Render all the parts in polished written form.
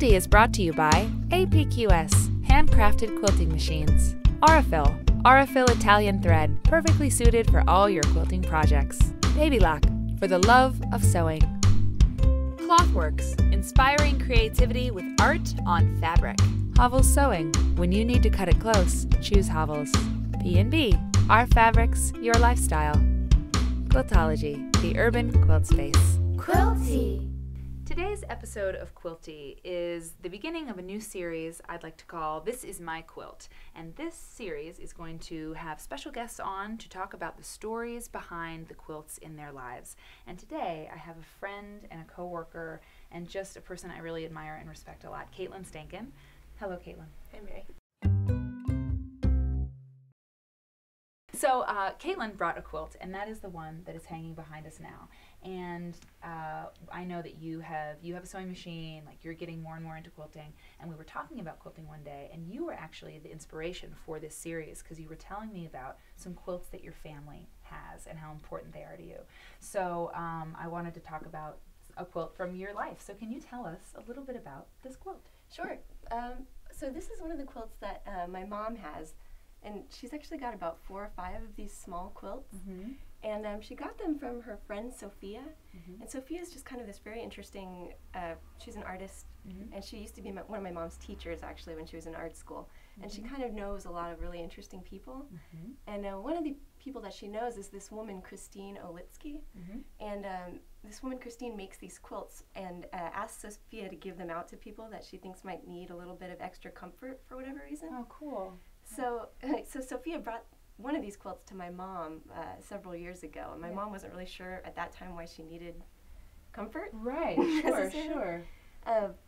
Quilty is brought to you by APQS, handcrafted quilting machines. Aurifil Italian thread, perfectly suited for all your quilting projects. Baby Lock, for the love of sewing. Clothworks, inspiring creativity with art on fabric. Hovels Sewing, when you need to cut it close, choose Hovels. B&B, our fabrics, your lifestyle. Quiltology, the urban quilt space. Quilty! Today's episode of Quilty is the beginning of a new series I'd like to call This Is My Quilt. And this series is going to have special guests on to talk about the stories behind the quilts in their lives. And today I have a friend and a co-worker and just a person I really admire and respect a lot, Caitlin Stainken. Hello, Caitlin. Hi, Mary. So Caitlin brought a quilt, and that is the one that is hanging behind us now. And I know that you have a sewing machine, like you're getting more and more into quilting, and we were talking about quilting one day, and you were actually the inspiration for this series because you were telling me about some quilts that your family has and how important they are to you. So I wanted to talk about a quilt from your life. So can you tell us a little bit about this quilt? Sure. So this is one of the quilts that my mom has, and she's actually got about 4 or 5 of these small quilts. Mm-hmm. And she got them from her friend Sophia. Mm-hmm. And Sophia is just kind of this very interesting, she's an artist, Mm-hmm. and she used to be one of my mom's teachers actually when she was in art school. Mm-hmm. And she kind of knows a lot of really interesting people. Mm-hmm. And one of the people that she knows is this woman, Kristina Witzke. Mm-hmm. And this woman, Christine, makes these quilts and asks Sophia to give them out to people that she thinks might need a little bit of extra comfort for whatever reason. Oh, cool. So Sophia brought one of these quilts to my mom several years ago, and my mom wasn't really sure at that time why she needed comfort. Right, sure.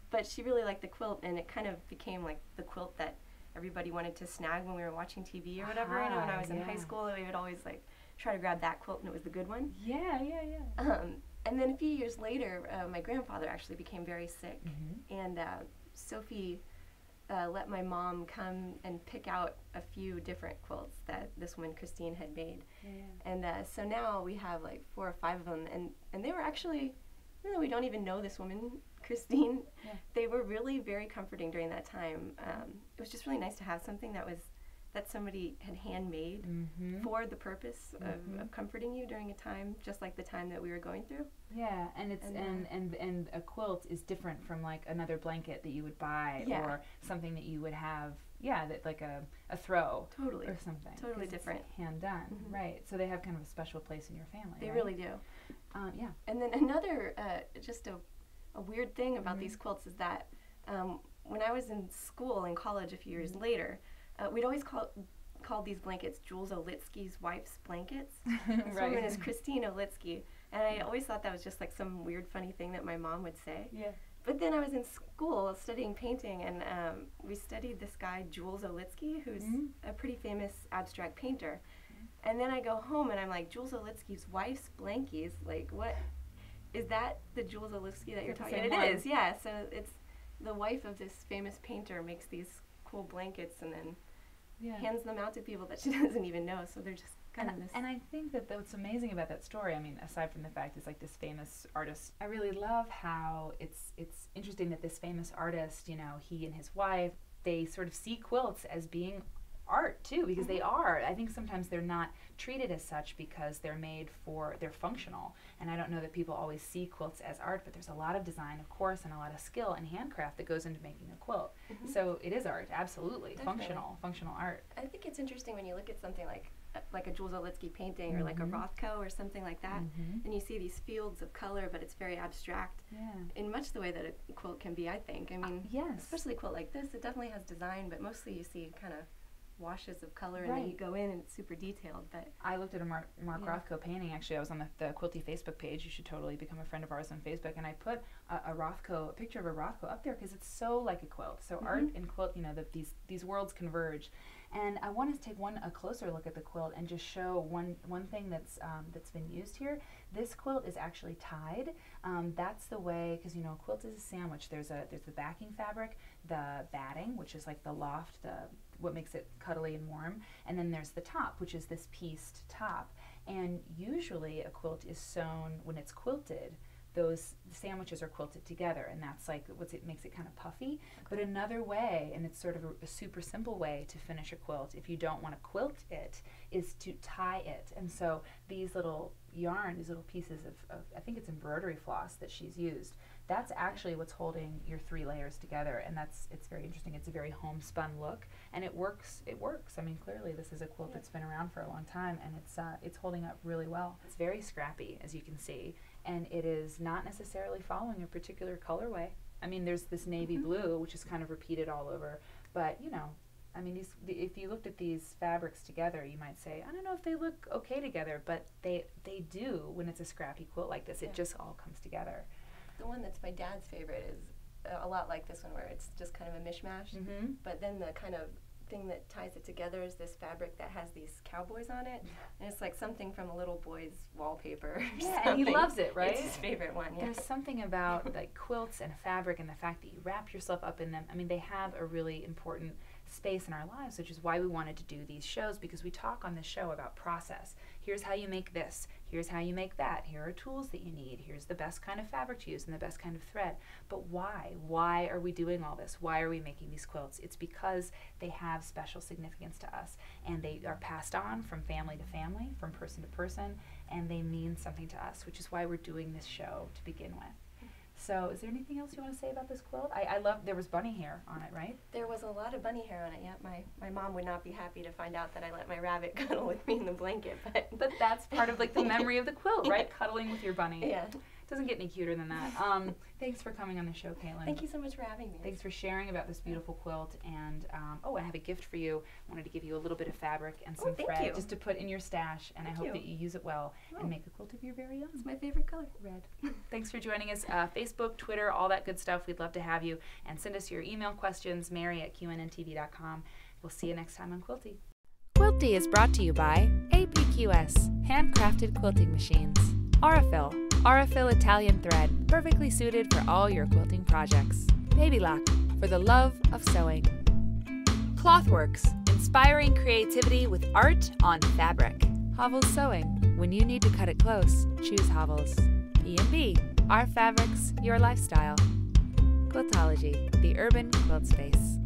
But she really liked the quilt, and it kind of became like the quilt that everybody wanted to snag when we were watching TV or whatever. You know, when I was in high school, we would always like try to grab that quilt, and it was the good one. Yeah. And then a few years later, my grandfather actually became very sick, Mm-hmm. and Sophie let my mom come and pick out a few different quilts that this woman, Christine, had made. Yeah. And so now we have like 4 or 5 of them, and they were actually, even though we don't even know this woman, Christine, they were really very comforting during that time. It was just really nice to have something that somebody had handmade Mm-hmm. for the purpose Mm-hmm. of comforting you during a time just like the time that we were going through. Yeah, and it's and a quilt is different from like another blanket that you would buy or something that you would have. Yeah, that like a throw Totally. or something. Totally 'cause different. It's hand done, Mm-hmm. right? So they have kind of a special place in your family. They right? really do. Yeah. And then another just a weird thing about Mm-hmm. these quilts is that when I was in school in college a few years later, we'd always called these blankets Jules Olitsky's wife's blankets. This Right. woman is Kristina Witzke, and I always thought that was just like some weird funny thing that my mom would say. Yeah. But then I was in school studying painting, and we studied this guy Jules Olitsky, who's Mm-hmm. a pretty famous abstract painter. And then I go home and I'm like, Jules Olitsky's wife's blankies, like what? Is that the Jules Olitsky that you're talking about? It is, yeah. So it's the wife of this famous painter makes these cool blankets and then hands them out to people that she doesn't even know. So they're just kind of this. And I think that what's amazing about that story, I mean, aside from the fact it's like this famous artist, I really love how it's interesting that this famous artist, you know, he and his wife, they sort of see quilts as being art too, because they are. I think sometimes they're not treated as such because they're functional, and I don't know that people always see quilts as art, but there's a lot of design, of course, and a lot of skill and handcraft that goes into making a quilt. So it is art, absolutely. Definitely. Functional art. I think it's interesting when you look at something like a Jules Olitsky painting or like a Rothko or something like that, and you see these fields of color, but it's very abstract in much the way that a quilt can be, I think. I mean, yes. Especially a quilt like this, it definitely has design, but mostly you see kind of washes of color, and then you go in and it's super detailed. But I looked at a Mark Rothko painting. Actually, I was on the Quilty Facebook page. You should totally become a friend of ours on Facebook. And I put a picture of a Rothko up there because it's so like a quilt. So art and quilt, you know, these worlds converge. And I wanted to take a closer look at the quilt and just show one thing that's been used here. This quilt is actually tied. That's the way, because you know, a quilt is a sandwich. There's the backing fabric, the batting, which is like the loft, what makes it cuddly and warm, and then there's the top, which is this pieced top. And usually a quilt is sewn when it's quilted those sandwiches are quilted together, and that's like it makes it kind of puffy. But another way, and it's sort of a super simple way to finish a quilt if you don't want to quilt it, is to tie it. And so these little yarn, these little pieces of I think it's embroidery floss that she's used, that's actually what's holding your 3 layers together, and it's very interesting. It's a very homespun look, and it works. I mean, clearly this is a quilt that's been around for a long time, and it's holding up really well. It's very scrappy, as you can see, and it is not necessarily following a particular colorway. I mean, there's this navy blue, which is kind of repeated all over, but you know, I mean, if you looked at these fabrics together, you might say, I don't know if they look okay together, but they do when it's a scrappy quilt like this. It just all comes together. The one that's my dad's favorite is a lot like this one, where it's just kind of a mishmash, but then the kind of thing that ties it together is this fabric that has these cowboys on it, and it's like something from a little boy's wallpaper. And he loves it, right? It's his favorite one. There's something about like quilts and fabric and the fact that you wrap yourself up in them. I mean, they have a really important space in our lives, which is why we wanted to do these shows, because we talk on this show about process. Here's how you make this. Here's how you make that. Here are tools that you need. Here's the best kind of fabric to use and the best kind of thread. But why? Why are we doing all this? Why are we making these quilts? It's because they have special significance to us, and they are passed on from family to family, from person to person, and they mean something to us, which is why we're doing this show to begin with. So is there anything else you want to say about this quilt? I love, there was bunny hair on it, right? There was a lot of bunny hair on it, yeah. My mom would not be happy to find out that I let my rabbit cuddle with me in the blanket. But that's part of like the memory of the quilt, right? Cuddling with your bunny. Yeah. Doesn't get any cuter than that. Thanks for coming on the show, Caitlin. Thank you so much for having me. Thanks for sharing about this beautiful quilt. And I have a gift for you. I wanted to give you a little bit of fabric and some thread just to put in your stash, and I hope that you use it well and make a quilt of your very own. It's my favorite color. Red. Thanks for joining us. Facebook, Twitter, all that good stuff. We'd love to have you. And send us your email questions, mary@qnntv.com. We'll see you next time on Quilty. Quilty is brought to you by APQS, handcrafted quilting machines. Aurifil Italian thread, perfectly suited for all your quilting projects. Baby Lock, for the love of sewing. Clothworks, inspiring creativity with art on fabric. Hovels Sewing, when you need to cut it close, choose Hovels. B&B, our fabrics, your lifestyle. Quiltology, the urban quilt space.